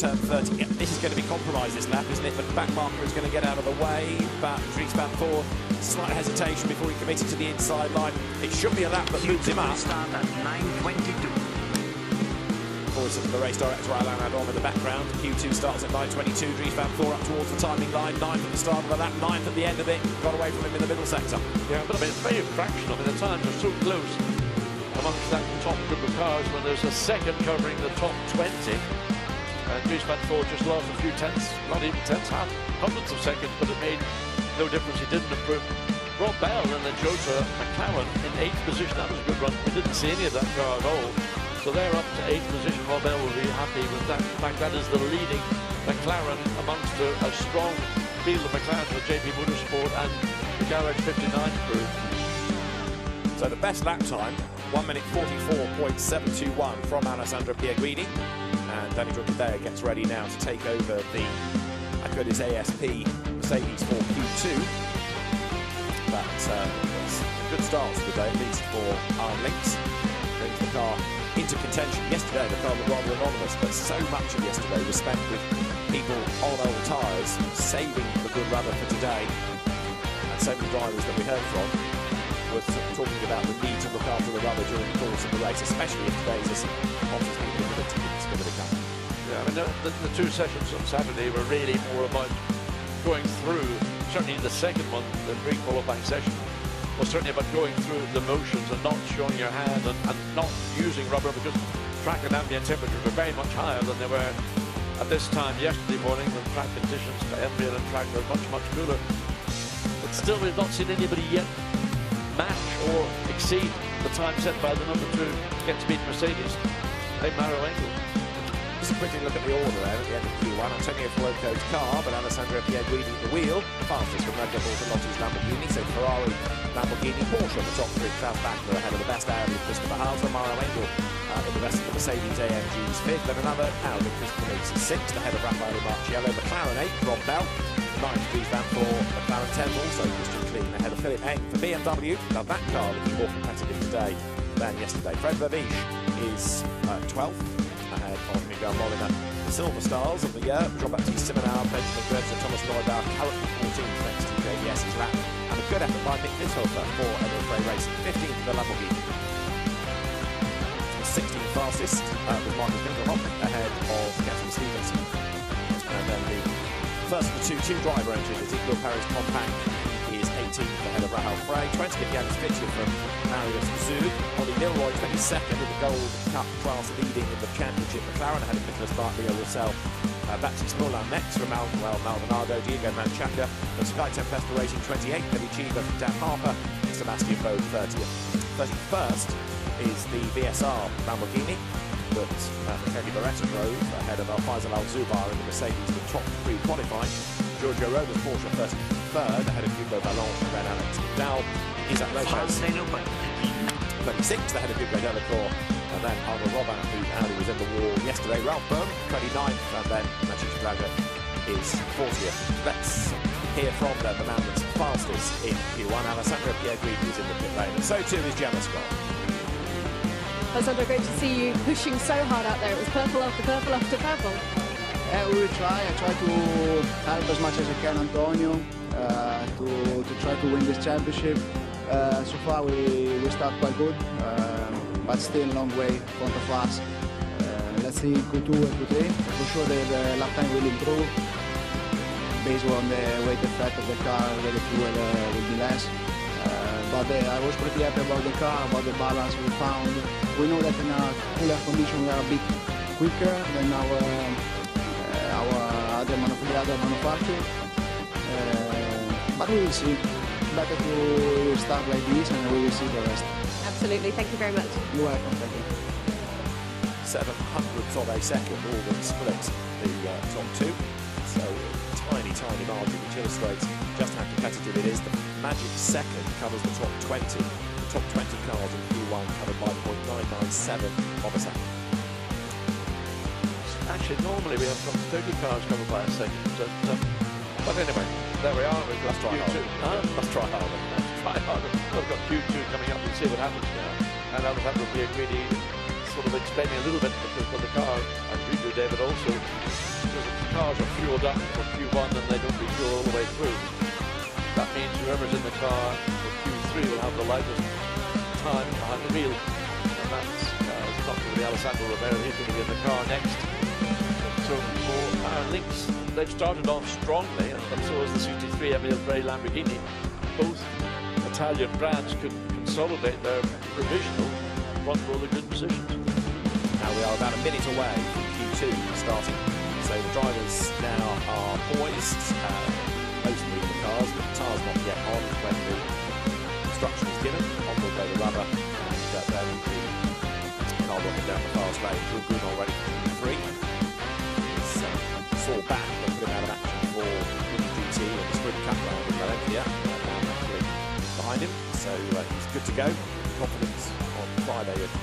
turn 30. Yeah, this is going to be compromised this lap, isn't it? But the back marker is going to get out of the way. But Dries van Voor, slight hesitation before he committed to the inside line. It should be a lap that moves him up. Start at 9:22. Forwards of the race director Alain Adom in the background. Q2 starts at 9:22. Dries van Voor up towards the timing line. 9th at the start of the lap, 9th at the end of it. Got away from him in the middle sector. Yeah, but I mean, it's very fractional. I mean, the times are so close amongst that top group of cars when there's a second covering the top 20. And Dries van Voor just lost a few tenths, not even tenths, hundreds of seconds, but it made no difference. He didn't improve. Rob Bell and the Jota McLaren in 8th position. That was a good run. We didn't see any of that car at all. So they're up to 8th position. Rob Bell will be happy with that. In fact, that is the leading McLaren amongst a strong field of McLaren with JP Motorsport and the Garage 59 crew. So the best lap time, 1 minute 44.721 from Alessandro Pierguidi. And Danny Rickshawauto gets ready now to take over the Acutis ASP Mercedes for Q2. But it's a good start to the day, at least for Arm Links. Brings the car into contention. Yesterday the car was rather anonymous, but so much of yesterday was spent with people on old tyres, saving the good rubber for today. And so many drivers that we heard from were talking about the need to look after the rubber during the course of the race, especially if today's as hot as the humidity is going to become. Yeah, I mean, the two sessions on Saturday were really more about going through, certainly in the second one, the pre-qualifying session, was certainly about going through the motions and not showing your hand and not using rubber, because track and ambient temperatures were very much higher than they were at this time yesterday morning when track conditions for ambient and track were much, much cooler. But still, we've not seen anybody yet match or exceed the time set by the number 2 Get Speed Mercedes, Maro Engel. Just a quick look at the order there at the end of Q1. Antonio Fuoco's car, but Alessandro Pierguidi at the wheel. The fastest from Red Bull Bortolotti's Lamborghini, so Ferrari, Lamborghini, Porsche, the top 3. Klaus Bachner ahead of the best Audi, Christopher Hauser, Maro Engel in the rest of the Mercedes AMG's 5th, then another Audi, Christopher Leaks 6th, ahead of Raffaele Marciello, McLaren 8th, Rob Bell, 9th, Dries van Voor, McLaren 10th, also Christian Klein ahead of Philip Eng for BMW. Now that car looking more competitive today than yesterday. Fred Verviche is 12th, ahead of Miguel Molina. The Silver Stars of the year, Jean-Baptiste Simonard, Benjamin Goetze, Thomas Neubauer, currently 14th thanks to JBS's lap. And a good effort by Nick Withofer for Emil Frey Racing, 15th for the Lamborghini. 16th fastest with Michael Kinderhoff ahead of Catherine Stevens. And then the first of the two driver entries, Ezekiel Paris Compact, is 18th ahead of Rahal Frey. 20th Janis Fitcher from Marius Zug. Ollie Milroy 22nd in the Gold Cup class, leading in the championship. McLaren ahead of Nicolas Bartley, Roussel. Baptiste Moulin next from Maldonado, Diego Manchaca from Sky Tempesta Racing 28th, Eddie Cheever from Dan Harper, and Sebastian Bode 30th. 31st is the VSR Lamborghini that Michele Beretta drove ahead of Faisal Al-Zubar in the Mercedes with top 3 qualifying. Giorgio Roma's Porsche 33rd ahead of Hugo Ballon from Red Alex Dowell. Isaac Lopez 26th ahead of Hugo Delacour, and then Arnold Robin, whose Audi was in the wall yesterday. Ralph Boehm 29th, and then Maciej Blaga is 40th. Let's hear from the man that's fastest in Q1, Alessandro Pierguidi, who's in the pit lane, and so too is Gemma Scott. Alessandro, great to see you pushing so hard out there. It was purple after purple after purple. We will try. I try to help as much as I can Antonio to try to win this championship. So far we start quite good, but still a long way in front of us. Let's see Q2 and Q3. For sure the lap time will improve based on the weight effect of the car, where the fuel will be less. But I was pretty happy about the car, about the balance we found. We know that in a cooler condition we are a bit quicker than our other manufacturer. But we will see. Better to start like this and we will see the rest. Absolutely, thank you very much. You're welcome, thank you. 700ths of a second all that splits the top 2. So tiny margin, which illustrates just how competitive it is. The magic second covers the top 20. The top 20 cars in Q1 covered by 0.997 of a second. Actually, normally we have got 30 cars covered by a second. But anyway, there we are. We've got Q2. Let's try harder. Let's try harder. We've got Q2 coming up. We'll see what happens now. And Alessandro Pierguidi sort of explaining a little bit because for the car, as you do, David, also cars are fueled up for Q1 and they don't refuel all the way through. That means whoever's in the car for Q3 will have the lightest time behind the wheel. And that's not going to be Alessandro Rivera, he's going to be in the car next. So for our links, they've started off strongly, and so has the CT3 Emil Frey Lamborghini. Both Italian brands could consolidate their provisional front row good positions. Now we are about a minute away from Q2 starting. So the drivers now are poised, mostly in the cars, but the tyres not yet on when the instruction is given. On will go the rubber, and then the car rocking down the fast lane. Drulgun already free. So saw back, but put him out of action for GT and the sprint cup round in Valencia. Behind him, so he's good to go. Confidence on Friday had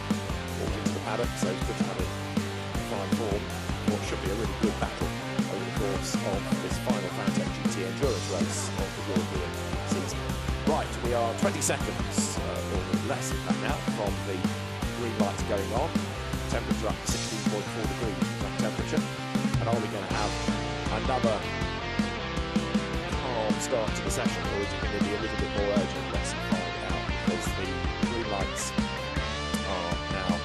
walked into the paddock, so it's good to have a fine form for what should be a really good battle over the course of this final Fantech GT endurance race of the European season. Right, we are 20 seconds, or less in fact now, from the green lights going on. Temperature up to 16.4 degrees temperature. And are we going to have another calm start to the session, or is it going to be a little bit more urgent? Let's find out, because the green lights are now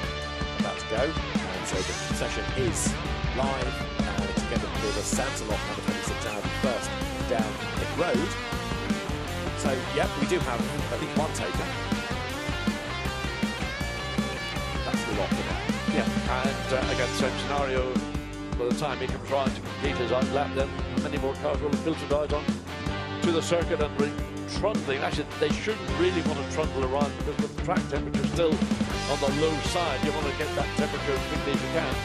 about to go, and so the session is live, and it's going to be the Sansalot number 26 Audi first down pit road. So, yep, we do have at least one taker. That's the lot for now. Yeah, and again, same scenario. By the time he comes round to complete his outlap, then many more cars will have filtered out on to the circuit and be trundling. Actually, they shouldn't really want to trundle around because the track temperature is still on the low side. You want to get that temperature as quickly as you can.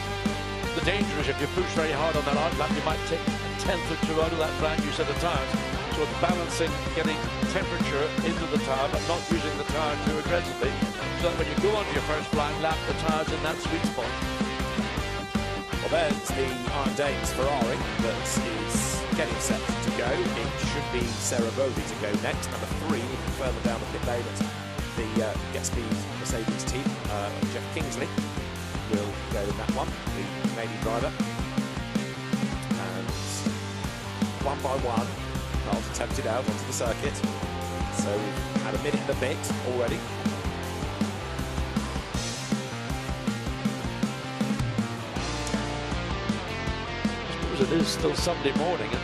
The danger is if you push very hard on that outlap, you might take a tenth or two out of that brand new set of tyres. So it's balancing getting temperature into the tyre, but not using the tyre too aggressively, so that when you go onto your first blind lap, the tyre's in that sweet spot. Well, there's the Iron Dames Ferrari that is getting set to go. It should be Sarah Bovey to go next. Number 3, even further down the pit lane, at the Get Speed Mercedes team. Jeff Kingsley will go in that one, the Canadian driver. And one by one, cars attempted out onto the circuit. So we've had a minute and a bit already. It is still Sunday morning, and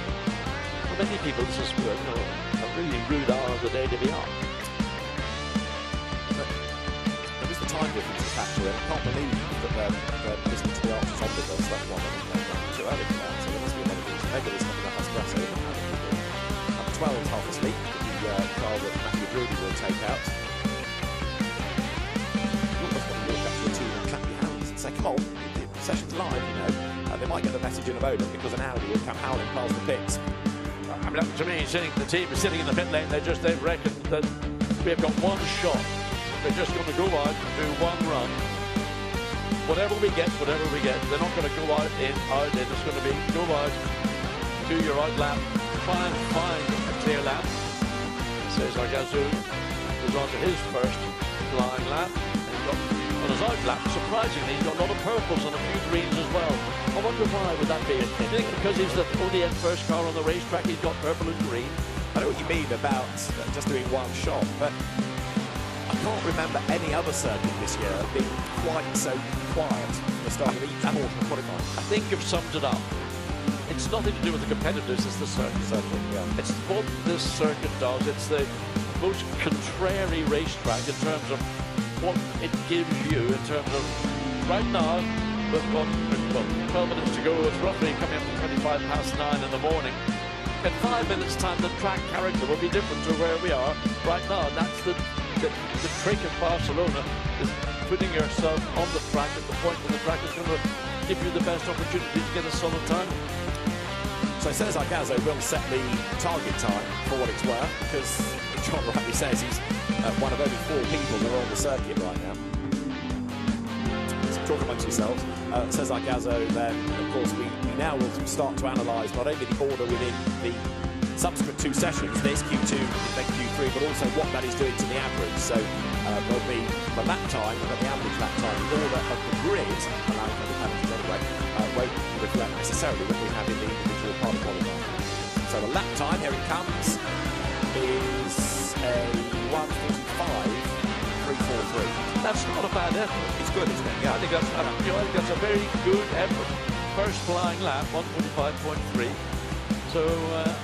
for many people this is a really rude hour of the day to be on. There is the time difference to factor in. I can't believe that they're listening to the Archers Omnibus. That one too early for that, so there must be a lot of these negatives coming up espresso. At 12 half asleep, the car that Matthew Drury will take out. You almost want to walk up to a team and clap your hands and say, come on, the session's live, you know. They might get the message in a moment because an Audi will come howling past the pits. I mean, to me, the team is sitting in the pit lane. They've reckoned that we've got one shot. They're just going to go out and do one run. Whatever we get, they're not going to go out in. They're just going to be go out, do your out lap, try and find a clear lap. Says Argazu goes on to his first flying lap. On his out lap, surprisingly, he's got a lot of purples and a few greens as well. I wonder why would that be? I think because he's the only first car on the racetrack, he's got purple and green. I know what you mean about just doing one shot, but I can't remember any other circuit this year being quite so quiet at the start of each portion of qualifying. I think you've summed it up. It's nothing to do with the competitors, it's the circuit. Yeah. It's what this circuit does. It's the most contrary racetrack in terms of what it gives you in terms of right now we've got 12 minutes to go. It's roughly coming up to 25 past 9 in the morning. In 5 minutes time the track character will be different to where we are right now, and that's the trick of Barcelona, is putting yourself on the track at the point where the track is going to give you the best opportunity to get a solid time. So Cesar Gazzo will set the target time for what it's worth, because John rightly says he's one of only 4 people that are on the circuit right now. So talk amongst yourselves. Cesar Gazzo, then, of course, we now will start to analyse not only the order within the subsequent 2 sessions, this Q2 and then Q3, but also what that is doing to the average. So there'll be the lap time and the average lap time. The order of the grid, allowing for the penalties anyway, won't reflect necessarily what we have in the individual the qualifying. So the lap time, here it comes, is a 1:45.343. That's not a bad effort. It's good, isn't it? Yeah. I think that's a very good effort. First flying lap, 1:45.3. So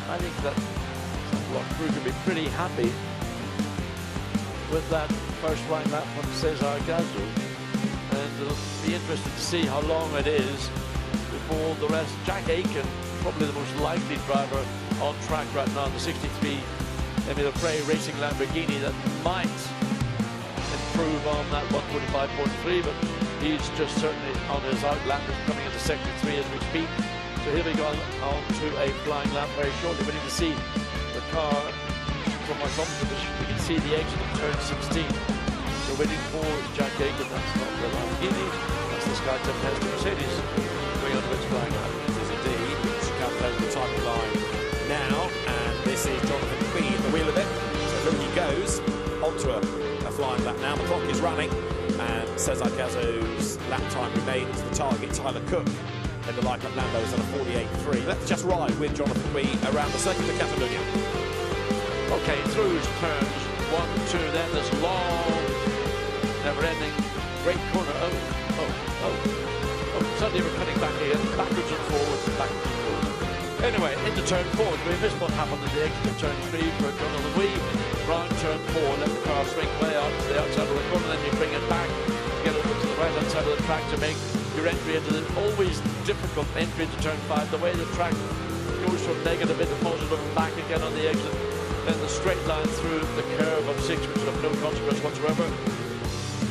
I think that Crew could be pretty happy with that first flying lap from CesarGta, and it'll be interesting to see how long it is before the rest. Jack Aiken, probably the most likely driver on track right now, the 63 Emile Frey racing Lamborghini, that might improve on that 1:45.3, but he's just certainly on his outlap, coming into sector 3 as we speak. So he'll be going on to a flying lap very shortly. Waiting to see the car from our top position. We can see the exit of turn 16. So waiting for Jack Aiken. That's not the Lamborghini, that's the Skytech Hester Mercedes going on to its flying lap. It is indeed. She comes over the timing line now, and this is Jonathan Queen, the wheel of it. So here he goes onto a flying lap now. The clock is running, and CesarGta's lap time remains the target. Tyler Cook in the Lycra Lambo is on a 48.3. Let's just ride with Jonathan Queen around the Circuit of Catalunya. Okay, through turns 1, 2, then this long, never-ending great corner. Suddenly we're cutting back again, backwards and forwards and backwards and forwards. Anyway, into turn 4, we missed what happened at the exit of turn 3 for Jonathan Wee. Round turn 4, let the car swing way out to the outside of the corner, then you bring it back, get over to the right-hand side of the track to make your entry into the always difficult entry into turn 5. The way the track goes from negative into positive and back again on the exit, then the straight line through the curve of 6, which is of no consequence whatsoever.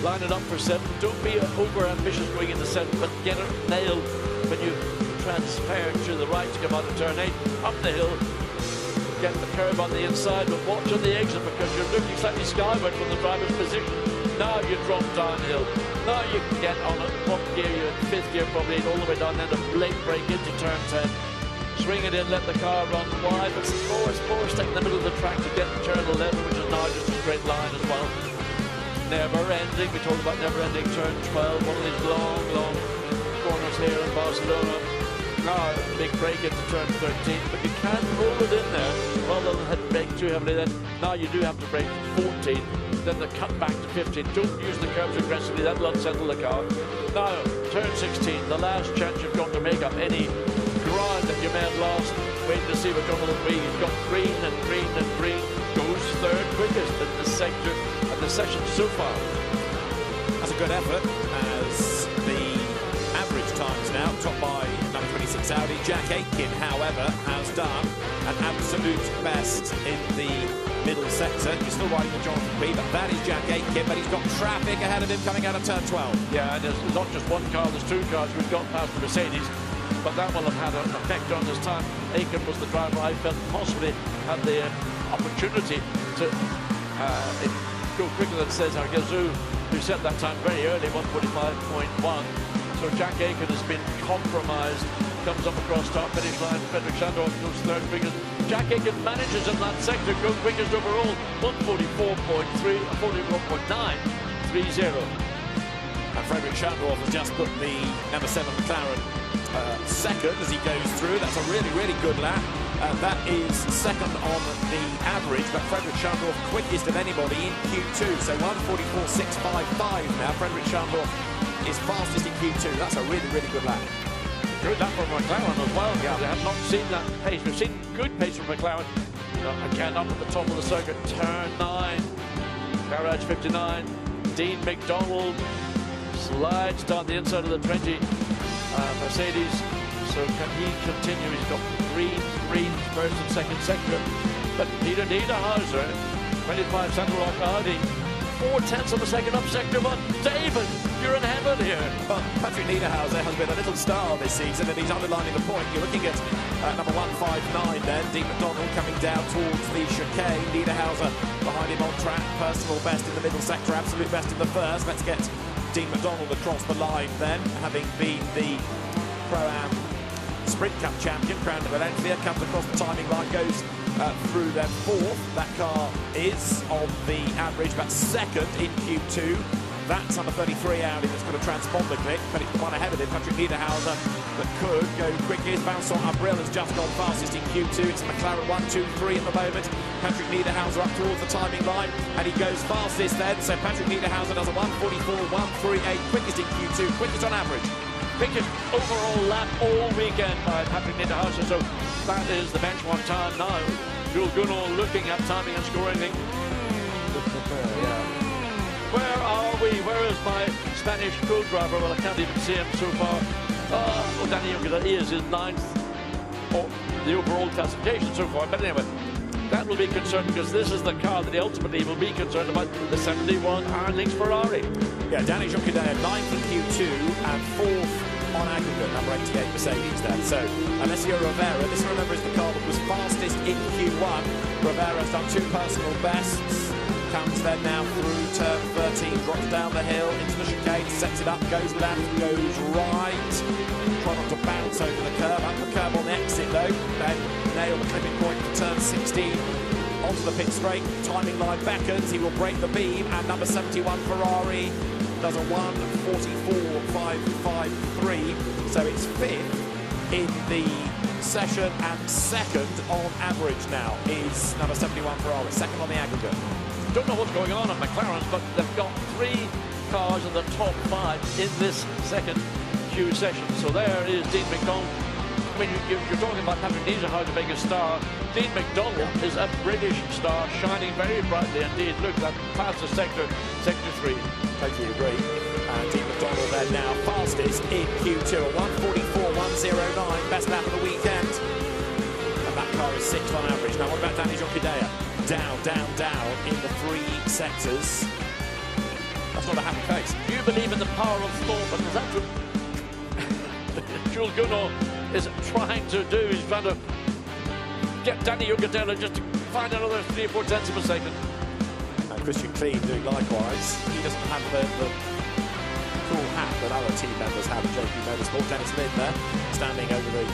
Line it up for 7. Don't be over ambitious going into 7, but get it nailed when you transfer to the right to come out of turn 8, up the hill, get the curve on the inside, but watch on the exit because you're looking slightly skyward from the driver's position. Now you drop downhill. Now you can get on it, 1st gear, you're in 5th gear probably, all the way down, then a late break into turn 10. Swing it in, let the car run wide, but force take in the middle of the track to get to turn 11, which is now just a straight line as well. Never ending, we talked about never ending turn 12, one of these long corners here in Barcelona. Now a big break into turn 13, but you can roll it in there rather than head brake too heavily. Then now you do have to brake 14, then the cut back to 15. Don't use the curbs aggressively, that'll unsettle the car. Now turn 16, the last chance you've got to make up any ground that you may have lost. Waiting to see what Jonathan Wee, he's got green and green and green, goes 3rd quickest in the sector and the session so far. That's a good effort, as the average times now, topped by number 26 Audi. Jack Aiken, however, has done an absolute best in the middle sector. You're still riding with Jonathan Wee, but that is Jack Aiken, but he's got traffic ahead of him coming out of turn 12. Yeah, and there's not just one car, there's 2 cars we've got past the Mercedes, but that will have had an effect on this time. Aiken was the driver I felt possibly had the opportunity to go quicker than CesarGta, who set that time very early, 1:45.1. So Jack Aiken has been compromised, comes up across start finish line. Frederick Sandorf goes 3rd quickest. Jack Aiken manages in that sector, go quickest overall, 1:44.930. And Frederick Sandorf has just put the number 7 McLaren second as he goes through. That's a really good lap. That is second on the average, but Frederick Sandorf quickest of anybody in Q2. So 1:44.655 now. Frederick Sandorf is fastest in Q2. That's a really good lap. Good lap from McLaren as well. Yeah. We have not seen that pace. We've seen good pace from McLaren. Again, up at the top of the circuit, turn 9. Garage 59. Dean McDonald slides down the inside of the 20 Mercedes. So can he continue? He's got green, 1st and 2nd sector. But Peter Niederhauser, 25 Central Lock Audi, 0.4 of a second up sector 1. David, you're in heaven here. Well, Patrick Niederhauser has been a little star this season, and he's underlining the point. You're looking at number 159 then, Dean McDonald coming down towards the chicane. Niederhauser behind him on track, personal best in the middle sector, absolute best in the 1st. Let's get Dean McDonald across the line then, having been the Pro-Am Sprint Cup champion, crowned at Valencia, comes across the timing line, goes through their 4th. That car is on the average, but 2nd in Q2. That's number 33 Audi that's going to transpond the clip, but it's one ahead of him, Patrick Niederhauser, that could go quickly. His Vincent Abril has just gone fastest in Q2. It's McLaren 1, 2, 3 at the moment. Patrick Niederhauser up towards the timing line, and he goes fastest then. So Patrick Niederhauser does a 1:44, 1:38, quickest in Q2, quickest on average. Quickest overall lap all weekend by Patrick Niederhauser, so that is the benchmark time now. Jules Gunnar looking at timing and scoring. Where are we? Where is my Spanish co-driver? Well, I can't even see him so far. Well, Danny Youngada is in 9th for the overall classification so far. But anyway, that will be concerned because this is the car that he ultimately will be concerned about, the 71 Iron Lynx Ferrari. Yeah, Danny Youngada 9th in Q2 and 4th on aggregate, number 88 Mercedes there. So, Alessio Rivera, this remember is the car that was fastest in Q1. Rivera's done 2 personal bests. Comes then now through turn 13, drops down the hill into the chicane, sets it up, goes left, goes right. Try not to bounce over the curb, up the curb on the exit though. Then nail the clipping point for turn 16. Onto the pit straight, timing line beckons, he will break the beam, and number 71 Ferrari does a 1:44.553, so it's 5th in the session, and 2nd on average now is number 71 Ferrari, 2nd on the aggregate. Don't know what's going on at McLaren's, but they've got 3 cars in the top 5 in this second Q session. So there is Dean McDonald. I mean, you're talking about Patrick Niederhauser being a star. Dean McDonald is a British star, shining very brightly indeed. Look, that fastest sector 3. Totally agree. Dean McDonald then now fastest in Q2, a 1:44.109, best lap of the weekend. And that car is 6th on average. Now, what about Danny Youngada? Down, down, down in the 3 sectors. That's not a happy face. Do you believe in the power of thought? Because that's what Jules Gunnar is trying to do. He's trying to get Danny Youngada just to find another 3 or 4 tenths of a second. And Christian Klein doing likewise. He doesn't have the cool hat that other team members have at JP Motorsport. Dennis Lynn there, standing over the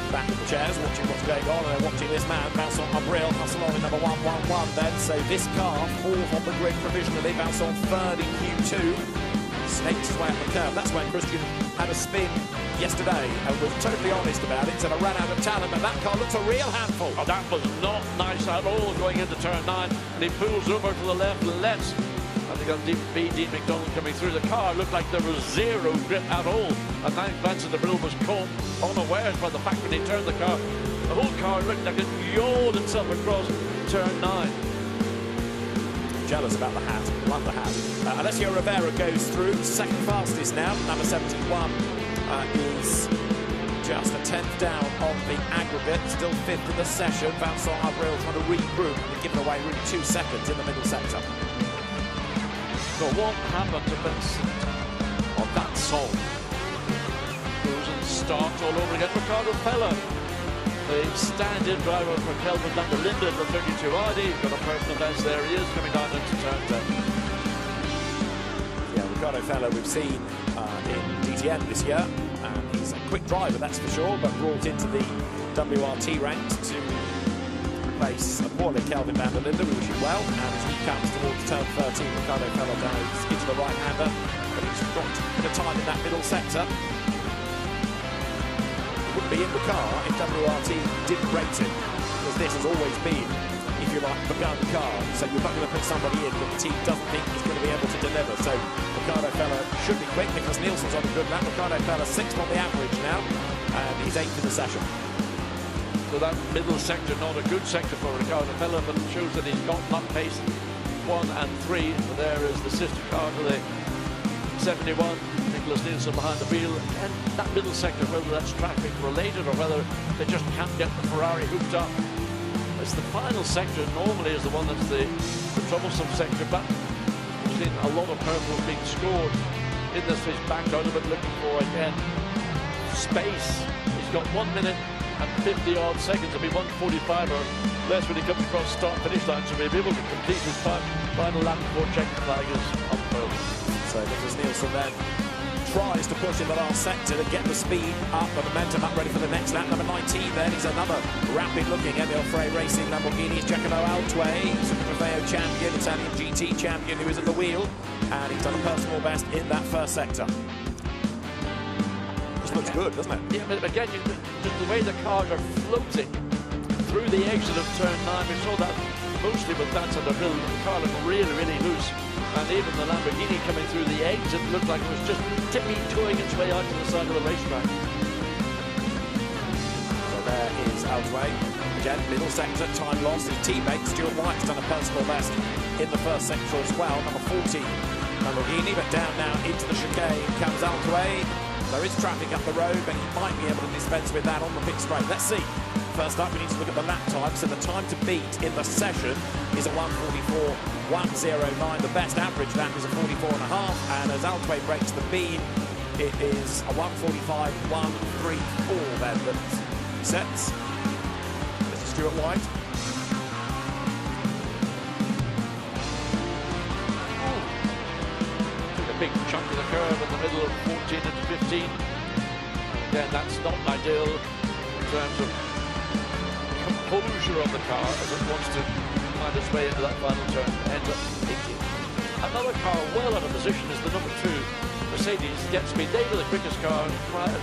back of the chairs, watching what's going on, and they're watching this man, Vincent Abril, hustle on in number 111 then. So this car, 4th on the grid provisionally, Vincent 3rd in Q2. Snakes his way up the curve. That's when Christian had a spin yesterday and was totally honest about it, said I ran out of talent, but that car looks a real handful. Oh, that was not nice at all going into turn 9, and he pulls over to the left, lets, I think on Dean McDonald coming through. The car looked like there was 0 grip at all, and now Vincent Abril was caught unawares by the fact when he turned the car. The whole car looked like it yawed itself across turn 9. Jealous about the hat, love the hat. Alessio Rivera goes through, 2nd fastest now, number 71 is just a 10th down on the aggregate, still 5th in the session. Vincent Abril trying to regroup and giving away really 2 seconds in the middle sector. So what happened to Vincent on that song? Goes and starts all over again. Ricardo Pella, the stand-in driver for Kelvin van der Linde in the 32 Audi. He's got a personal best there. He is coming down into turn 10. Yeah, Ricardo Pella we've seen in DTM this year. He's a quick driver, that's for sure, but brought into the WRT ranks to replace a poorly Kelvin van der Linde. We wish him well, and as he comes towards turn 13, Ricardo Pella goes into the right-hander, but he's dropped the time in that middle sector. Wouldn't be in the car if WRT didn't rate him, because this has always been, if you like, the gun car. So you're not going to put somebody in that the team doesn't think is going to be able to deliver. So Ricardo Pella should be quick because Nielsen's on a good lap. Ricardo Pella 6th on the average now, and he's 8th in the session. So that middle sector, not a good sector for Ricardo Pella, but it shows that he's got lap pace 1 and 3. So there is the sister car to the 71, Nicholas Nielsen behind the wheel. And that middle sector, whether that's traffic related or whether they just can't get the Ferrari hooked up. It's the final sector normally is the one that's the troublesome sector, but we've seen a lot of purples being scored in this race, backed out of it, looking for again space. He's got 1 minute and 50 odd seconds. It'll be 1:45 or less when he comes across start finish line, so he'll be able to complete his final lap before checking the flag is unfurled. So Nicholas Nielsen then tries to push in the last sector to get the speed up, the momentum up, ready for the next lap. Number 19 then is another rapid-looking Emil Frey Racing Lamborghini. Giacomo Super Trofeo champion, Italian GT champion, who is at the wheel, and he's done a personal best in that first sector. Just looks good, doesn't it? Yeah, but again, the way the cars are floating through the exit of turn 9, we saw that mostly with Alessandro Bill. The car looked really, really loose. And even the Lamborghini coming through the exit looked like it was just tippy-toeing its way out to the side of the racetrack. So there is Altway. Again, middle sector, time loss. His teammate, Stuart White's done a personal best in the first sector as well. Number 14, Lamborghini, but down now into the chicane comes Altway. There is traffic up the road, but he might be able to dispense with that on the pit straight. Let's see. First up, we need to look at the lap time. So the time to beat in the session is a 1:44.109. The best average lap is a 44.5. And as Altway breaks the beam, it is a 1:45.134 then that sets. This is Stuart White. Took a big chunk of the curve in the middle of 14 and 15. Again, that's not ideal in terms of composure of the car as it wants to find its way into that final turn. Ends up thinking. Another car well out of position is the number 2 Mercedes. Gets me. They were the quickest car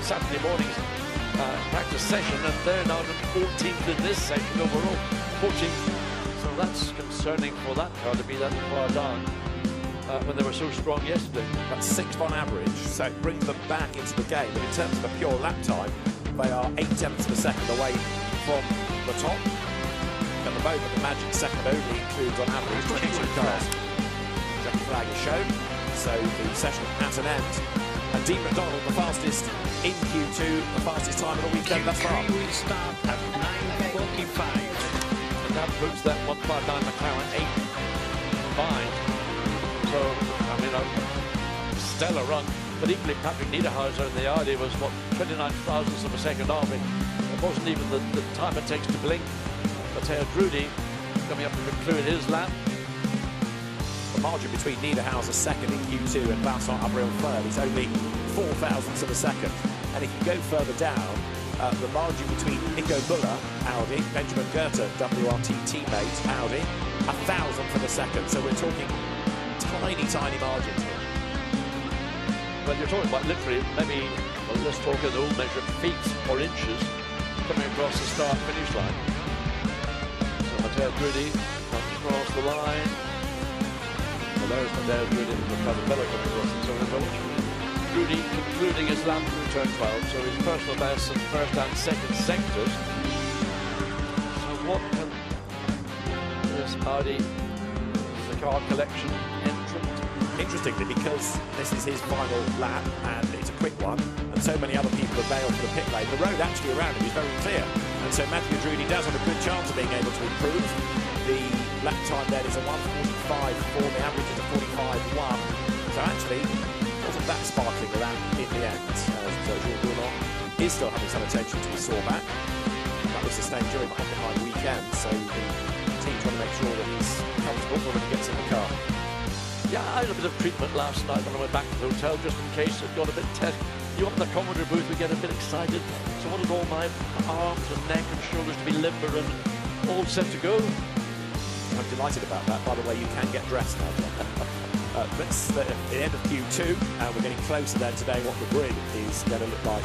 Saturday morning's practice session, and they're now 14th in this session overall. 14th. So that's concerning for that car to be that far down when they were so strong yesterday. That's 6th on average, so it brings them back into the game. But in terms of the pure lap time, they are 0.8 of a second away from the top. At the moment, the magic second only includes on average 22 cars. Second flag is shown, so the session at an end. And Dean McDonald, the fastest in Q2, the fastest time of the weekend thus far. will start at 9:45. And that puts that 159 McLaren 8 behind. So, I mean, a stellar run. But equally, Patrick Niederhauser in the Audi was, what, 29 thousandths of a second off. It wasn't even the time it takes to blink. Matteo Drudi coming up to conclude his lap. The margin between Niederhauser second in Q2 and Vincent Abril third is only 4 thousandths of a second. And if you go further down, the margin between Nico Müller, Audi, Benjamin Goethe, WRT teammate, Audi, 1,000th of a second. So we're talking tiny, tiny margins here. Well, you're talking about literally, maybe, well, let's talk in the old measure, feet or inches coming across the start-finish line. So Matteo Drudi comes across the line. Well, there's Matteo Drudi and Ricardo Bello coming across the zone of village. Drudi concluding his lap through turn 12, so his personal best in first and second sectors. So what can this Audi, the car collection entrant? Interestingly, because this is his final lap and it's a quick one, and so many other people have bailed for the pit lane, the road actually around him is very clear. And so Matthew Drudi does have a good chance of being able to improve. The lap time then is a 1:45.4, the average is a 45.1. So actually, wasn't that sparkling around in the end. Jules Boulon is still having some attention to his sore back. That was sustained during the Hockenheim weekend, so the team trying to make sure that he's comfortable when he gets in the car. Yeah, I had a bit of treatment last night when I went back to the hotel, just in case it got a bit tense. You up in the commentary booth, we get a bit excited. So I wanted all my arms and neck and shoulders to be limber and all set to go. I'm delighted about that. By the way, you can get dressed now. It's the end of Q2, and we're getting closer then today what the grid is going to look like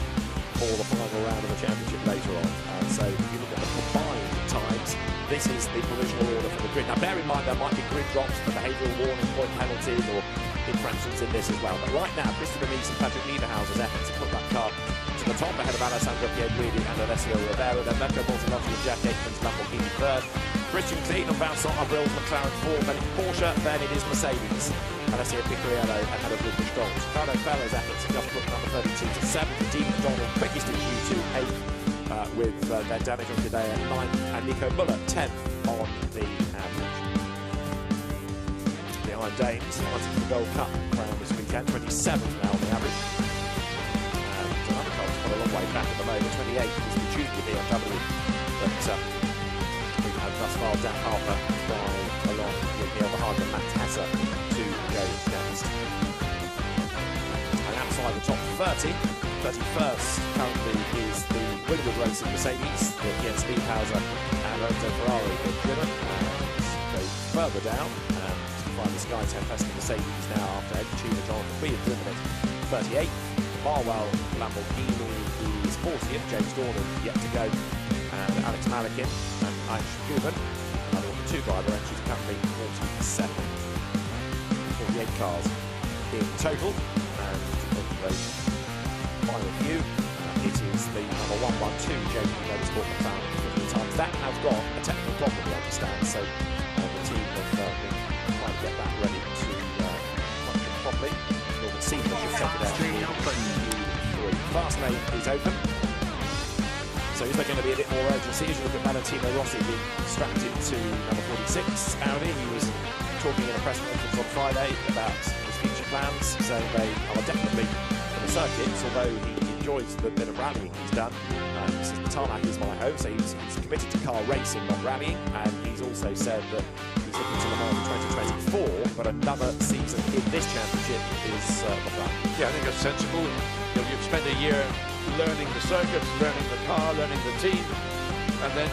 for the final round of the championship later on. So if you look at the combined times, this is the provisional order for the grid. Now bear in mind there might be grid drops for behavioural warning, point penalties or infractions in this as well. But right now, Christopher Mies and Patrick Niederhauser's efforts to put that car to the top ahead of Alessandro Piedguidi and Alessio Rivera. Then Marco Bortolotti and Jack Aikman's Lamborghini third. Christian Klein and Vincent Abril's McLaren fourth. Then it's Porsche, then it is Mercedes. Alessio Picariello ahead of Lucas Stoll. Ricardo Fellows efforts have just put number 32 to 7th. Dean McDonald quickest in Q2, 8th. With their damage on today at 9th, and Nico Müller 10th on the average. The Iron Dames fighting for the Gold Cup crown this weekend, 27th now on the average. And another car has got a long way back at the moment, 28th is the junior BMW that we've had thus far. Dan Harper drive along with Neil behind and Matt Tesser to go next. And outside the top 30. 31st currently is the Winwood Racing Mercedes that Jens Liebhauser and Lorenzo Ferrari have driven. And go further down and find the Sky Tempest Mercedes now after Ed Tudor, Jonathan Wee have driven it 38th. Barwell Lamborghini is 40th. James Dornan yet to go. And Alex Malikin and Aish Guben, another of the two driver entries, currently 47. 48 cars in total. And of those final few, it is the number 112 JP Motorsport McLaren 50 times. That has got a technical problem, we understand, so the team have been trying to get that ready to function properly. Norman Seaman should take it out. Fast lane is open. So is there going to be a bit more urgency as you look at Valentino Rossi being strapped into number 46 Audi? He was talking in a press conference on Friday about his future plans, saying they are definitely for the circuits, although he enjoys the bit of rallying he's done. He says the tarmac is my home, so he's committed to car racing, not rallying, and he's also said that he's looking to Le Mans 2024, but another season in this championship is the plan. Yeah, I think that's sensible. You know, you've spent a year learning the circuits, learning the car, learning the team, and then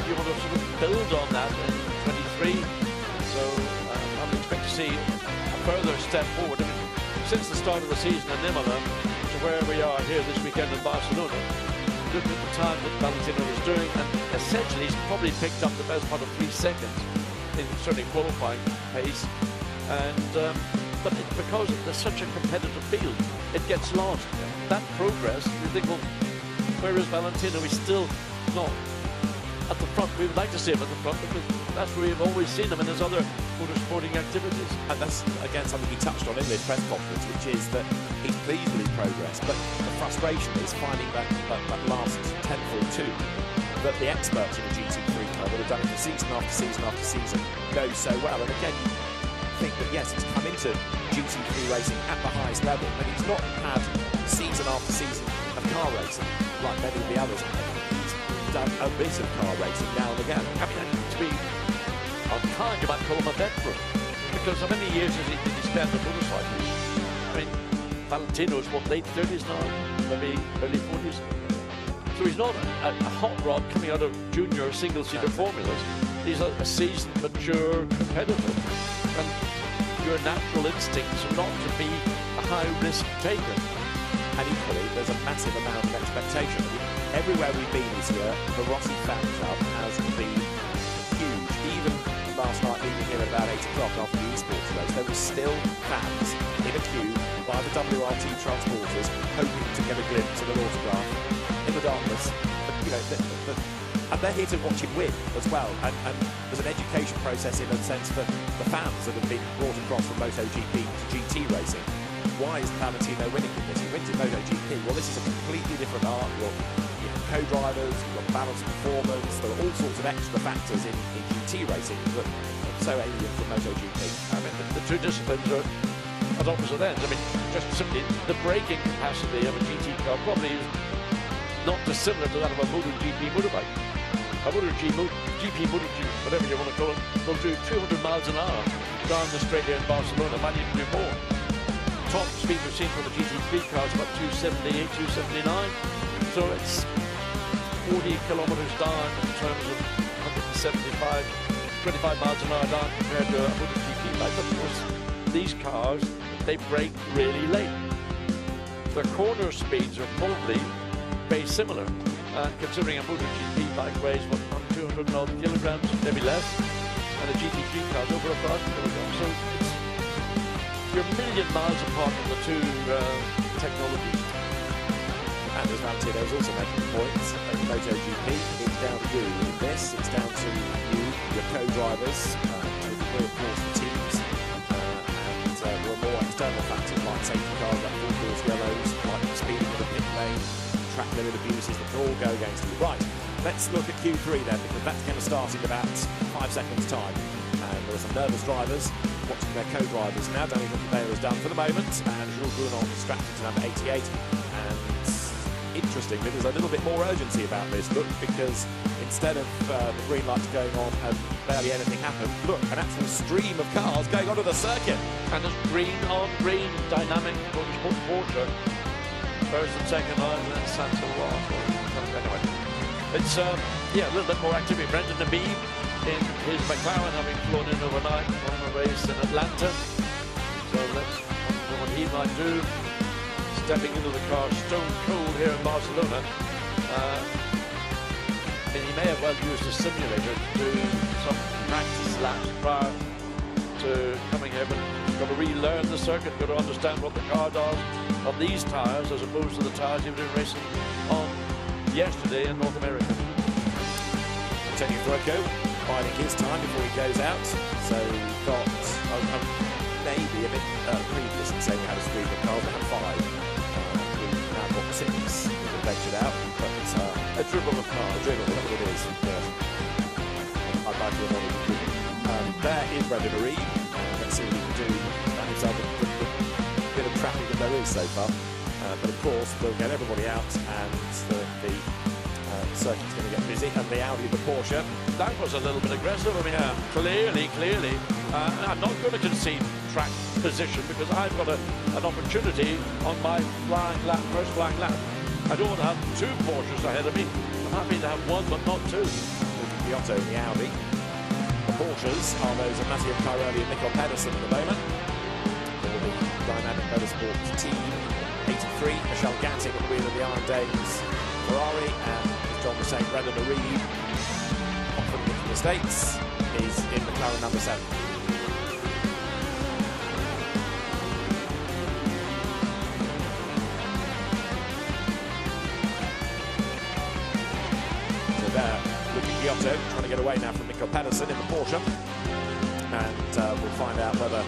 you want to sort of build on that in 23. So I would expect to see a further step forward. I mean, since the start of the season in Imola to where we are here this weekend in Barcelona, look at the time that Valentino is doing, and essentially he's probably picked up the best part of 3 seconds in certainly qualifying pace. And but because there's such a competitive field, it gets lost. That progress, you think, well, where is Valentino? He's still not at the front. We would like to see him at the front because that's where we've always seen him in his other motorsporting activities. And that's, again, something he touched on in this press conference, which is that he's pleased with his progress, but the frustration is finding that last tenth or two that the experts in the GT3 car would have done it for season after season after season go so well. And again, think that yes, he's come into GT3 racing at the highest level, but he's not had season after season of car racing like many of the others. He's done a bit of car racing now and again. I mean, to be unkind, you might call him a veteran, because how many years did he spend on motorcycles? I mean, Valentino's what, late 30s now, maybe early 40s. So he's not a hot rod coming out of junior single-seater formulas. He's a seasoned, mature competitor. And your natural instincts are not to be a high-risk taker. And equally, there's a massive amount of expectation. Everywhere we've been this year, the Rossi fan club has been huge. Even last night, leaving here at about 8 o'clock after the esports race, there were still fans in a queue by the WRT transporters, hoping to get a glimpse of an autograph in the darkness. But, you know, and they're here to watch him win as well. And there's an education process in a sense for the fans that have been brought across from MotoGP to GT racing. Why is Valentino winning with this? He wins in MotoGP. Well, this is a completely different art. You've got co-drivers, you've got balanced performance. There are all sorts of extra factors in GT racing that are so alien from MotoGP. I mean, the two disciplines are at opposite ends. I mean, just simply the braking capacity of a GT car probably is not dissimilar to that of a MotoGP motorbike. A MotoGP, whatever you want to call it, will do 200 miles an hour down the straight here in Barcelona, might even do more. Top speed we've seen for the GT3 cars about 278, 279. So it's 40 kilometers down in terms of 175, 25 miles an hour down compared to a MotoGP bike. But of course, these cars, they brake really late. Their corner speeds are probably very similar. Considering a MotoGP bike weighs what, 200 odd kilograms, maybe less, and a GT3 car's over 1,000 kilograms. So you're a million miles apart from the two technologies. And as Valentino is also making points in MotoGP, it's down to you in this, it's down to you, your co-drivers, to of course the teams, and there are more external factors like safety cars, like full course yellows, like speeding in the pit lane, track limit abuses that can all go against you. Right, let's look at Q3 then, because that's going to start in about 5 seconds' time. And there are some nervous drivers watching their co-drivers now. Danny Ricciardo is done for the moment, and Jules Brunon strapped into number 88. And interestingly, there's a little bit more urgency about this, look, because instead of the green lights going on and barely anything happened, look, an actual stream of cars going onto the circuit. And there's green on green, dynamic Porsche. First and second line, and then Santa Rosa. Anyway, it's yeah, a little bit more activity. Brendan Nabib in his McLaren, having flown in overnight from a race in Atlanta. So let's wonder what he might do. Stepping into the car stone cold here in Barcelona. And he may have well used a simulator to do some practice laps prior to coming here, but he's got to relearn the circuit, got to understand what the car does on these tyres as opposed to the tyres he was doing racing on yesterday in North America. Antonio Broco biding his time before he goes out. So got maybe a bit previous in saying we had a stream of cars. We had 5. We've now got 6 that have ventured out, but A dribble of cars. a dribble, that's what it is. Yes. I'd like to avoid the dribble. There is Brendan Reed. Let's see what he can do. That himself a bit of traffic that there is so far. But of course, we'll get everybody out, and the circuit's going to get busy, and the Audi, the Porsche. That was a little bit aggressive. I mean, clearly, I'm not going to concede track position because I've got an opportunity on my flying lap, first flying lap. I don't want to have 2 Porsches ahead of me. I'm happy to have 1, but not 2. The Otto and the Audi. The Porsches are those of Matteo Cairoli and Mikkel Pedersen at the moment. For the Dynamic Motorsports team. 83, Michel Gatting at the wheel of the Iron Dames Ferrari, and as John was saying, Brendan Reed, confident from the States, is in McLaren number 7. So there, looking Giotto, trying to get away now from Mikkel Pedersen in the Porsche, and we'll find out whether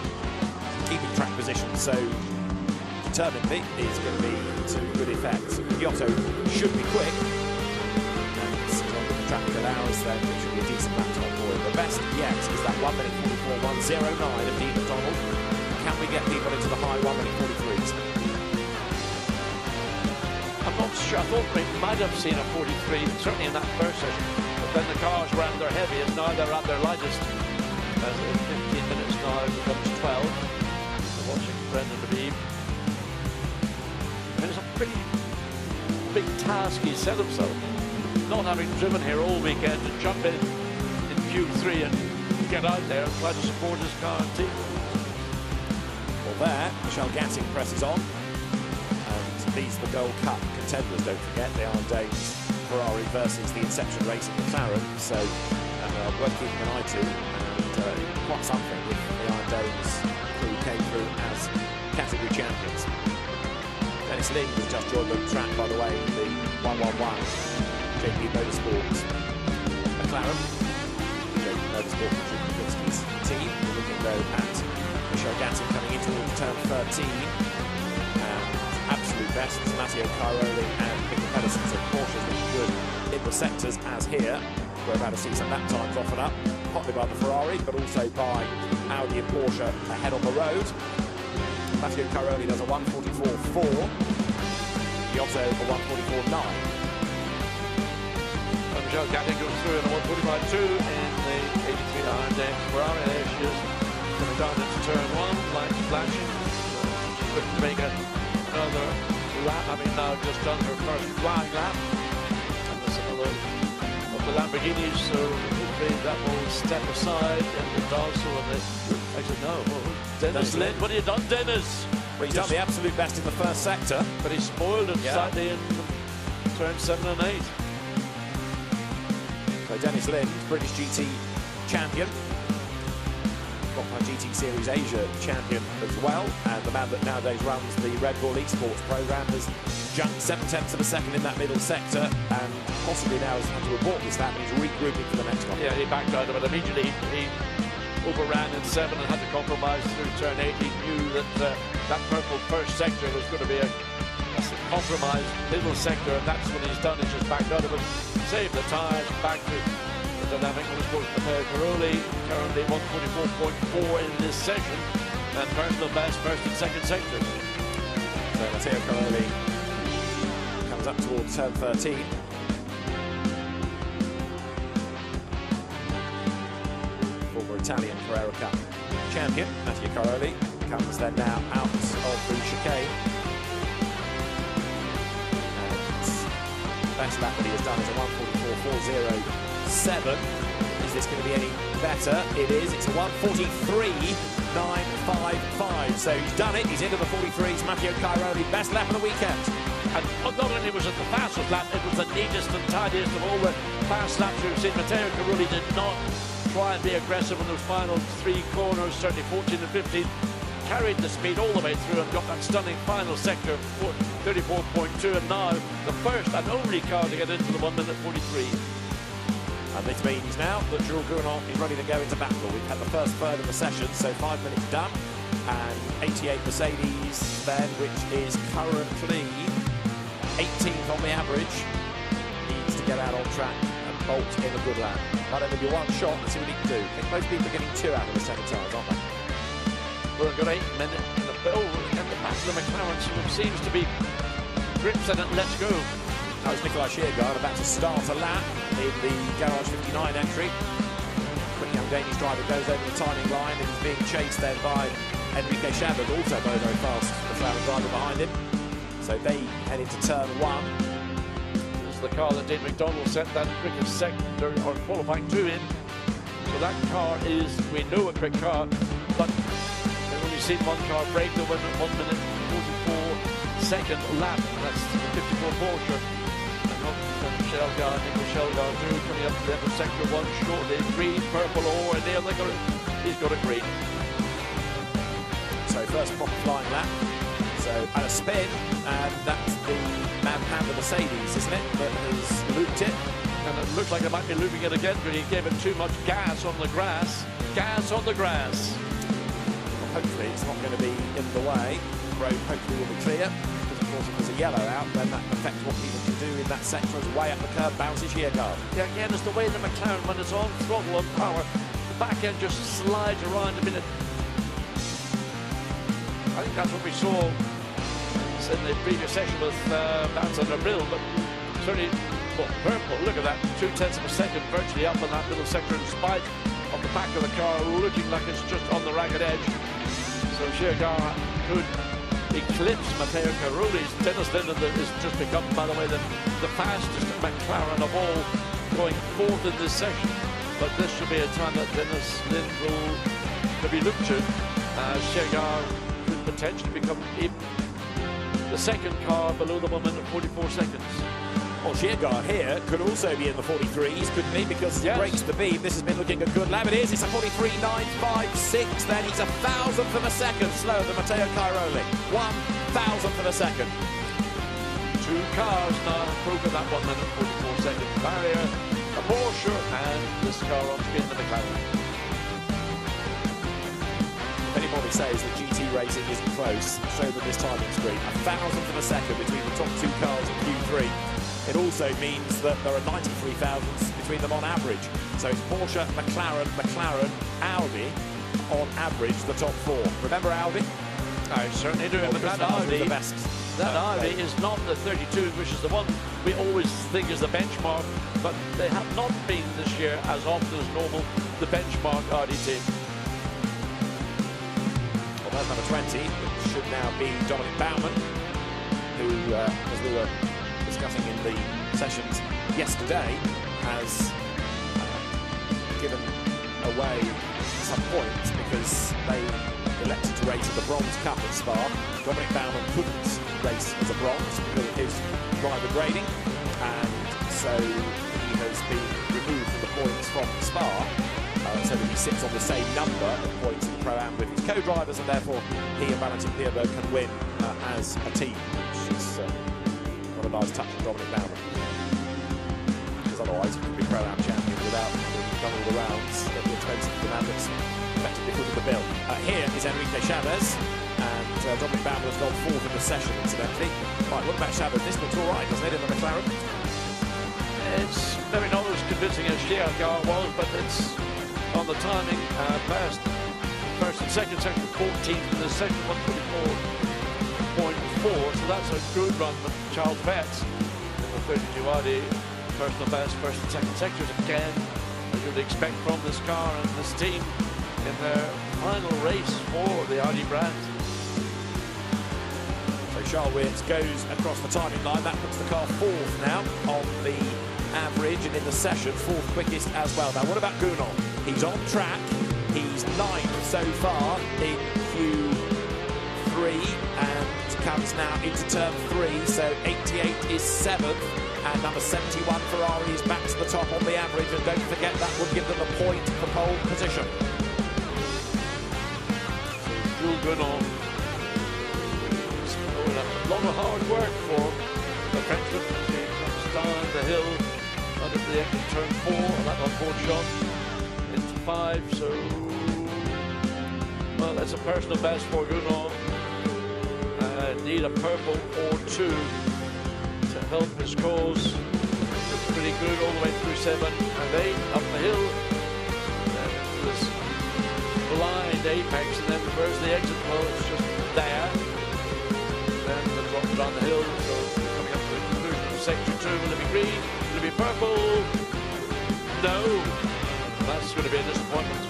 keeping track position so determinedly is going to be to good effect. Giotto should be quick, and as long as the traffic allows, then it should be a decent lap time for him. The best yet is that 1 minute 44.109 of Dean McDonald. Can we get people into the high 1 minute 43s? I'm not sure. I thought we might have seen a 43, certainly in that first session. But then the cars were at their heaviest, now they're at their lightest. As in 15 minutes now it becomes 12. We're watching Brendan Nabib. It's a pretty big task he set himself, not having driven here all weekend, to jump in Q3 and get out there and try to support his car and team. Well, there, Michel Gatting presses on, and these are the Gold Cup contenders, don't forget. They are Dames Ferrari versus the Inception Racing McLaren, so worth keeping an eye to, and quite something with the Iron Dames crew came through as category champions. Dennis Lind has just joined the track, by the way, the 111 JP Motorsports McLaren. JP Motorsports Kuczynski's team. We're looking though at Michel Gatting coming in towards turn 13. And absolute best is Matteo Cairoli and Mikkel Pedersen. So Porsche's looking good in the sectors as here. We're about to see some lap times often up, partly by the Ferrari, but also by Audi and Porsche ahead on the road. Matteo Cairoli does a 1:44.4. Giotto a 1:44.9. And Michel Gatting goes through in a 1:45.2 in the 83 Iron Dames Ferrari. There she is, coming down into turn 1, lights flashing. She's looking to make another lap, having now just done her first flying lap. And there's another of the Lamborghinis, so hopefully that will step aside, and it does. So actually, no. Dennis Lind, what have you done, Dennis? Well, he's done the absolute best in the first sector. But he spoiled it slightly in turn 7 and 8. So Dennis Lind, British GT champion. Got my GT Series Asia champion as well. And the man that nowadays runs the Red Bull Esports program has jumped 7/10 of a second in that middle sector, and possibly now has had to abort this lap, and he's regrouping for the next one. Yeah, he backed out of it immediately. He overran in 7 and had to compromise through turn 8. He knew that that purple first sector was going to be a compromised middle sector, and that's what he's done. He's just backed out of it, saved the tyres, back to the Dynamic Motorsports Matteo Cairoli, currently 1:44.4 in this session, and personal best first and second sectors. So Matteo Cairoli comes up towards turn 13. Former Italian Carrera Cup champion, Matteo Caroli, comes then now out of the chicane. And best lap that he has done is a 1:44.407. Is this going to be any better? It is. It's a 1:43.955. So he's done it. He's into the 43s. Matteo Caroli, best lap of the weekend. And not only was it the fastest lap, it was the neatest and tidiest of all the fast laps we've seen. Matteo Caroli did not try and be aggressive in those final 3 corners, certainly 14 and 15. Carried the speed all the way through and got that stunning final sector, 34.2, and now the first and only car to get into the 1:43. And this means now that Jules Gounon is ready to go into battle. We've had the first third of the session, so 5 minutes done. And 88 Mercedes then, which is currently 18th on the average, needs to get out on track and bolt in a good lap. Might only be one shot, let's see what he can do. I think most people are getting 2 out of the 7 tires, aren't they? Well, a good 8 minute in the bill, and the back of the McLaren seems to be grips in it, let's go. That was Nikolai Schergaard about to start a lap in the Garage 59 entry. Quick young Danish driver goes over the timing line and is being chased then by Enrique Chabot, also very, very fast, the McLaren driver behind him. So they head into turn 1. This is the car that Dave McDonald sent that quickest sector or qualifying 2 in. So that car is, we know, a quick car, but we've only seen one car break the 1:44.2 lap. That's the 54 Porsche. Shelgar, Nico Shelgar through, coming up to the end of sector 1 shortly. Green, purple, or and there he's got a green. So first proper flying lap. So at a spin, and that's the Man Panda Mercedes, isn't it, that has looped it. And it looks like they might be looping it again, but he gave it too much gas on the grass. Gas on the grass. Well, hopefully it's not going to be in the way. The road hopefully will be clear. Because of course if there's a yellow out, then that affects what people can do in that sector as way up the curb bounces Schergaard. Yeah, again, it's the way the McLaren, when it's on throttle on power, the back end just slides around a minute. I think that's what we saw in the previous session with Bounce under Brill, but certainly, well, purple, look at that, 0.2 of a second virtually up in that little sector in spite of the back of the car looking like it's just on the ragged edge. So Schergaard could eclipse Matteo Caroli's. Dennis Linden has just become, by the way, the fastest McLaren of all, going 4th in this session. But this should be a time that Dennis Linden will maybe look to. Schergaard could potentially become even the second car below the 1:44. Well, Schergaard here could also be in the 43s, couldn't he? Because he breaks the beam. This has been looking a good lap. It is. It's a 43.956. Then he's 1,000th of a second slower than Matteo Caroli. 1,000th of a second. 2 cars now broken that 1:44 barrier. A Porsche and this car on screen, the McLaren. If anybody says that GT racing isn't close, show them this timing screen. 1,000th of a second between the top 2 cars in Q3. It also means that there are 93 thousandths between them on average. So it's Porsche, McLaren, Audi on average, the top 4. Remember Audi? I certainly do. But that Audi, the best. That Audi is not the 32, which is the one we always think is the benchmark, but they have not been this year as often as normal the benchmark Audi team. Well, that's number 20, which should now be Dominic Baumann, who, as we were discussing in the sessions yesterday, has given away some points because they elected to race at the Bronze Cup at Spa. Dominic Baumann couldn't race as a bronze because of his driver grading, and so he has been removed from the points from Spa, so that he sits on the same number of points in the Pro-Am with his co-drivers, and therefore he and Valentin Pierberg can win as a team, which is not a nice touch from Dominic Baumann, because otherwise he could be Pro-Am champion without having done all the rounds at the expense of the man that's effectively footed the bill. Here is Enrique Chavez, and Dominic Baumann has gone 4th in the session, incidentally. Right, what about Chavez? This looks all right, doesn't it, in the McLaren? It's maybe not as convincing as Schergaard was, but it's on the timing. First and second, 14th in the second, 1:44.4. So that's a good run from Charles Betts. 32 Audi, personal best, first and second sectors again, as you'd expect from this car and this team in their final race for the Audi brand. So Charles Wirtz goes across the timing line. That puts the car fourth now on the average, and in the session, fourth quickest as well. Now, what about Gounon? He's on track. He's ninth so far in Q3 and comes now into turn 3. So 88 is 7th, and number 71 Ferrari is back to the top on the average. And don't forget that would give them a point for pole position. So Jules Gounon, a lot of hard work for the Frenchman as he comes down the hill under the exit turn 4, and that on-board shot into 5. So, well, that's a personal best for Gounon. Need a purple or 2 to help his cause. Looks pretty good all the way through 7 and 8 up the hill, and into this blind apex, and then where's the exit? Well, it's just there. Then the drop down the hill, so coming up to the conclusion of sector 2. Will it be green? Will it be purple? No. That's going to be a disappointment.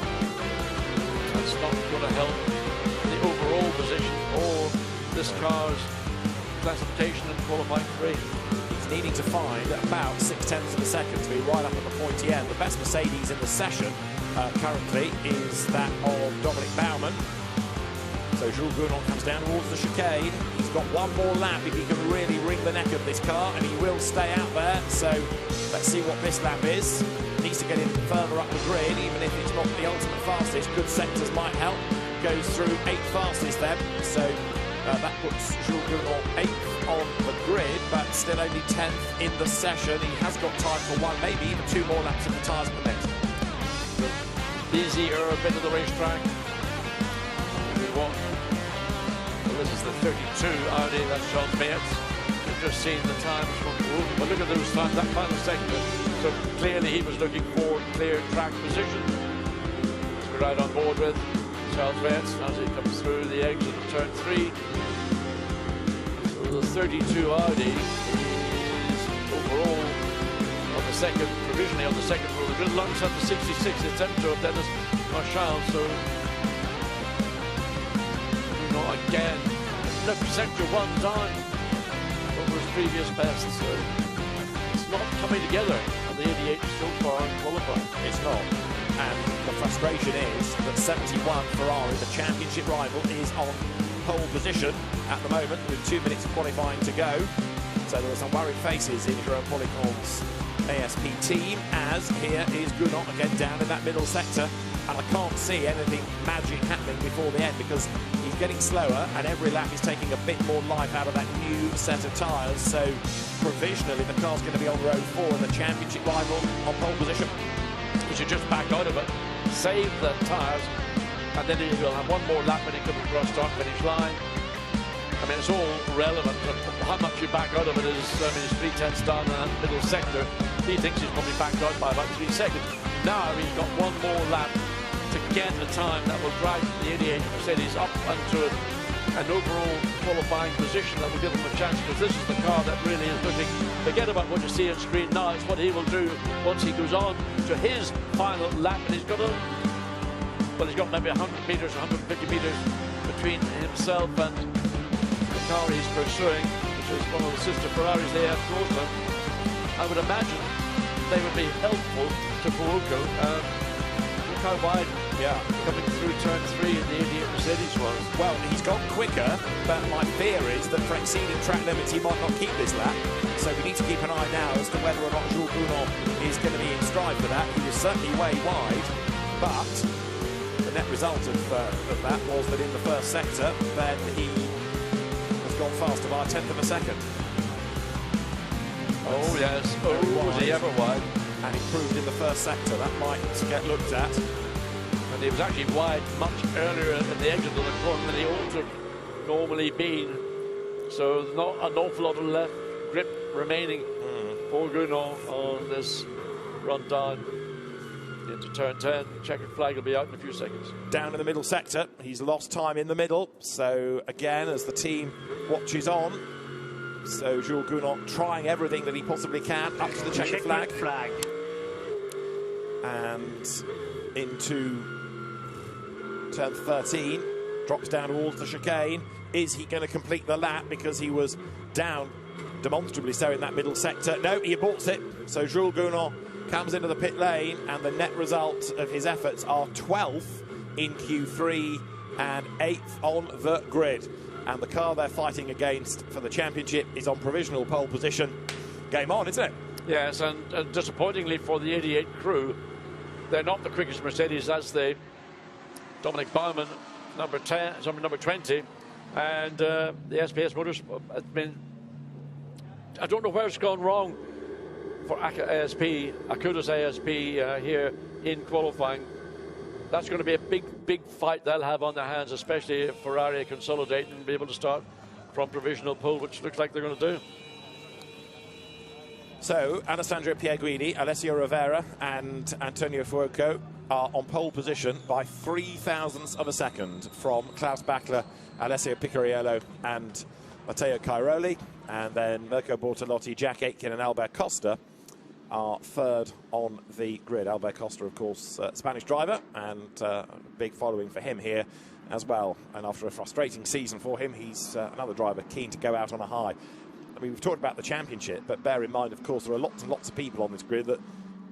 That's not going to help the overall position or this car's classification in qualifying 3. He's needing to find about 0.6 of a second to be right up at the pointy end. The best Mercedes in the session currently is that of Dominic Baumann. So Jules Gounon comes down towards the chicane. He's got one more lap if he can really wring the neck of this car, and he will stay out there. So let's see what this lap is. Needs to get him further up the grid, even if it's not the ultimate fastest. Good sectors might help. Goes through 8th fastest then. So that puts Jules Gounon 8th on the grid, but still only 10th in the session. He has got time for 1, maybe even 2 more laps if the tyres permit. The busier bit of the racetrack. Well, this is the 32 Audi, that's Charles Wirtz. You've just seen the times from Europa, but look at those times, that final sector. So clearly he was looking for clear track position. We're right on board with Charles Wirtz as he comes through the exit of turn 3. So the 32 Audi is overall on the second, provisionally on the second row. The good alongside the 66 attempt of Dennis Marshall. So again, look, sector 1 down over his previous best. So it's not coming together on the 88 so far in qualifying. It's not. And the frustration is that 71 Ferrari, the championship rival, is on pole position at the moment with 2 minutes of qualifying to go. So there are some worried faces in Jerome Polycon's ASP team, as here is Gounon again down in that middle sector. And I can't see anything magic happening before the end because he's getting slower and every lap is taking a bit more life out of that new set of tyres. So provisionally the car's going to be on row 4 and the championship rival on pole position. He should just back out of it, save the tyres, and then he will have 1 more lap when he comes across start finish line. I mean, it's all relevant. How much you back out of it is, I mean, it's 3/10 down in that middle sector. He thinks he's probably backed out by about 3 seconds. Now he's got 1 more lap to get a time that will drive the 88 Mercedes up into an overall qualifying position that will give him a chance, because this is the car that really is looking, forget about what you see on screen now, it's what he will do once he goes on to his final lap, and he's got he's got maybe 100 metres, 150 metres between himself and the car he's pursuing, which is one of the sister Ferraris they have close to him. I would imagine they would be helpful to Fuoco. Look how wide coming through turn 3 in the 88 Mercedes was. Well, he's gone quicker, but my fear is that for exceeding track limits he might not keep this lap. So we need to keep an eye now as to whether or not Jules Gounon is going to be in stride for that. He was certainly way wide, but the net result of that was that in the first sector, then he has gone faster by 1/10 of a second. Oh yes, was he ever wide? And improved in the first sector. That might get looked at. And he was actually wide much earlier in the exit of the corner than he ought to have normally been. So not an awful lot of left grip remaining for Gounon on this run down into turn 10. Checkered flag will be out in a few seconds. Down in the middle sector, he's lost time in the middle. So again, as the team watches on, So Jules Gounod trying everything that he possibly can up to the checker flag. And into turn 13, drops down towards the chicane. Is he going to complete the lap because he was down demonstrably so in that middle sector? No, he aborts it. So Jules Gounod comes into the pit lane, and the net result of his efforts are 12th in Q3 and 8th on the grid. And the car they're fighting against for the championship is on provisional pole position. Game on, isn't it? Yes, and disappointingly for the 88 crew, they're not the quickest Mercedes. That's the Dominic Baumann, number 20, and the SPS Motors. I don't know where it's gone wrong for Akuda's ASP here in qualifying. That's going to be a big fight they'll have on their hands, especially if Ferrari consolidate and be able to start from provisional pole, which looks like they're going to do. So, Alessandro Pierguidi, Alessio Rivera and Antonio Fuoco are on pole position by 0.003 of a second from Klaus Bachler, Alessio Picariello and Matteo Cairoli. And then Mirko Bortolotti, Jack Aitken and Albert Costa are third on the grid. Albert Costa, of course, Spanish driver, and big following for him here as well. And after a frustrating season for him, he's another driver keen to go out on a high. I mean, we've talked about the championship, but bear in mind, of course, there are lots and lots of people on this grid that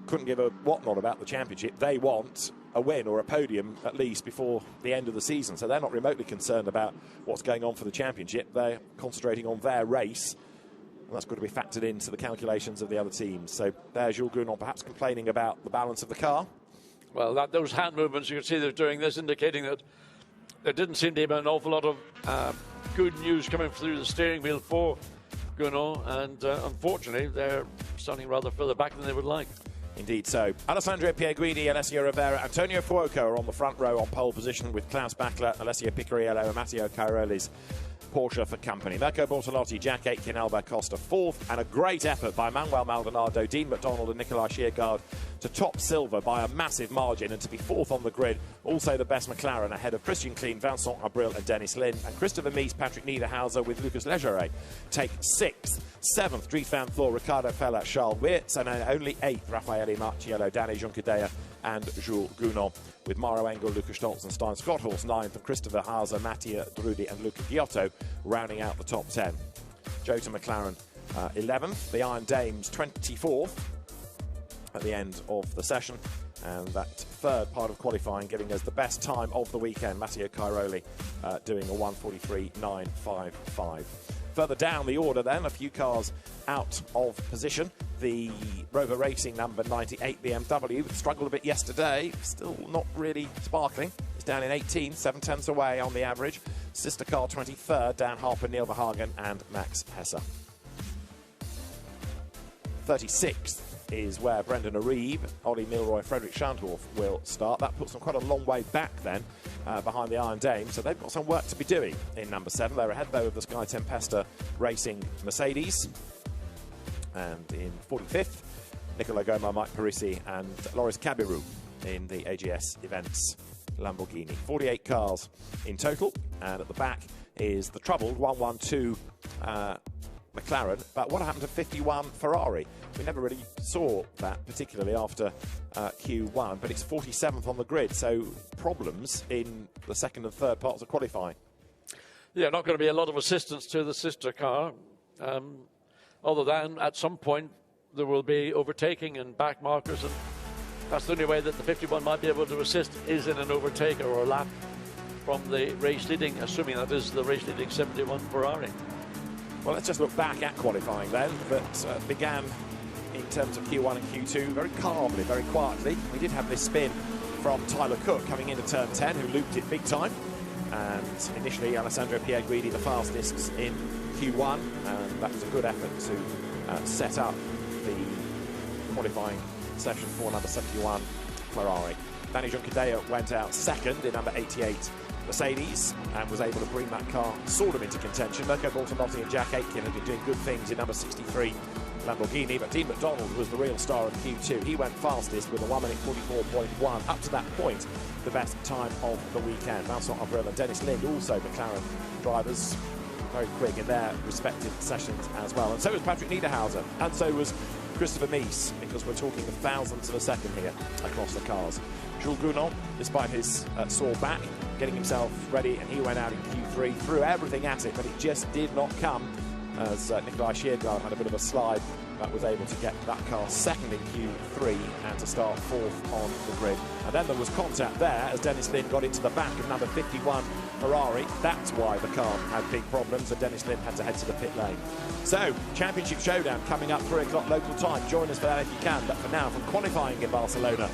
couldn't give a whatnot about the championship. They want a win or a podium at least before the end of the season, so they're not remotely concerned about what's going on for the championship. They're concentrating on their race, and that's got to be factored into the calculations of the other teams. So there's Jules Gounod perhaps complaining about the balance of the car. Well, those hand movements, you can see they're doing this, indicating that there didn't seem to be an awful lot of good news coming through the steering wheel for Gounod, and unfortunately they're standing rather further back than they would like. Indeed so. Alessandro Pierguidi, Alessio Rivera, Antonio Fuoco are on the front row on pole position with Klaus Bachler, Alessio Picariello and Matteo Cairoli's Porsche for company. Mirko Bortolotti, Jack Aitken, Albert Costa fourth, and a great effort by Manuel Maldonado, Dean McDonald and Nikolai Schiergaard to top silver by a massive margin and to be fourth on the grid. Also the best McLaren ahead of Christian Klein, Vincent Abril and Dennis Lin, and Christopher Mies, Patrick Niederhauser with Lucas Legere take sixth. Seventh, Dries van Thor, Ricardo Feller, Charles Wirtz, and only eighth, Raffaele Marciello, Danny Juncadella and Jules Gounod, with Mauro Engel, Lucas Stoltz and Stein Scotthorst ninth, and Christopher Hauser, Mattia Drudi and Luca Giotto rounding out the top 10. Jota McLaren 11th, the Iron Dames 24th at the end of the session, and that third part of qualifying giving us the best time of the weekend, Matteo Cairoli doing a 1:43.955. Further down the order then, a few cars out of position. The Rover Racing number 98 BMW struggled a bit yesterday, still not really sparkling. It's down in 18, 7/10 away on the average. Sister car 23rd, Dan Harper, Neil Verhagen and Max Hesser. 36th is where Brendan Aribe, Ollie Milroy, Frederick Schandorf will start. That puts them quite a long way back then behind the Iron Dame, so they've got some work to be doing in number 7. They're ahead though of the Sky Tempesta Racing Mercedes. And in 45th, Nicola Goma, Mike Parisi and Loris Cabiru in the AGS Events Lamborghini. 48 cars in total, and at the back is the troubled 112 McLaren. But what happened to 51 Ferrari? We never really saw that, particularly after Q1, but it's 47th on the grid, so problems in the second and third parts of qualifying. Yeah, not going to be a lot of assistance to the sister car, other than at some point there will be overtaking and back markers, and that's the only way that the 51 might be able to assist is in an overtaker or a lap from the race leading, assuming that is the race leading 71 Ferrari. Well, let's just look back at qualifying then, that began in terms of Q1 and Q2 very calmly, very quietly. We did have this spin from Tyler Cook coming into turn 10, who looped it big time. And initially, Alessandro Pierguidi the fastest in Q1, and that was a good effort to set up the qualifying session for number 71 Ferrari. Danny Juncadella went out second in number 88 Mercedes and was able to bring that car sort of into contention. Mirko Bortolotti and Jack Aitken had been doing good things in number 63 Lamborghini, but Dean McDonald was the real star of Q2. He went fastest with a 1:44.1. Up to that point, the best time of the weekend. Vincent Abril and Dennis Lind, also McLaren drivers, very quick in their respective sessions as well. And so was Patrick Niederhauser, and so was Christopher Mies, because we're talking the thousandths of a second here across the cars. Jules Gounon, despite his sore back, getting himself ready, and he went out in Q3, threw everything at it, but it just did not come, as Nikolai Sjerdgaard had a bit of a slide, but was able to get that car second in Q3 and to start fourth on the grid. And then there was contact there as Dennis Lin got into the back of number 51 Ferrari. That's why the car had big problems, and Dennis Lin had to head to the pit lane. So, Championship Showdown coming up 3 o'clock local time. Join us for that if you can. But for now, from qualifying in Barcelona,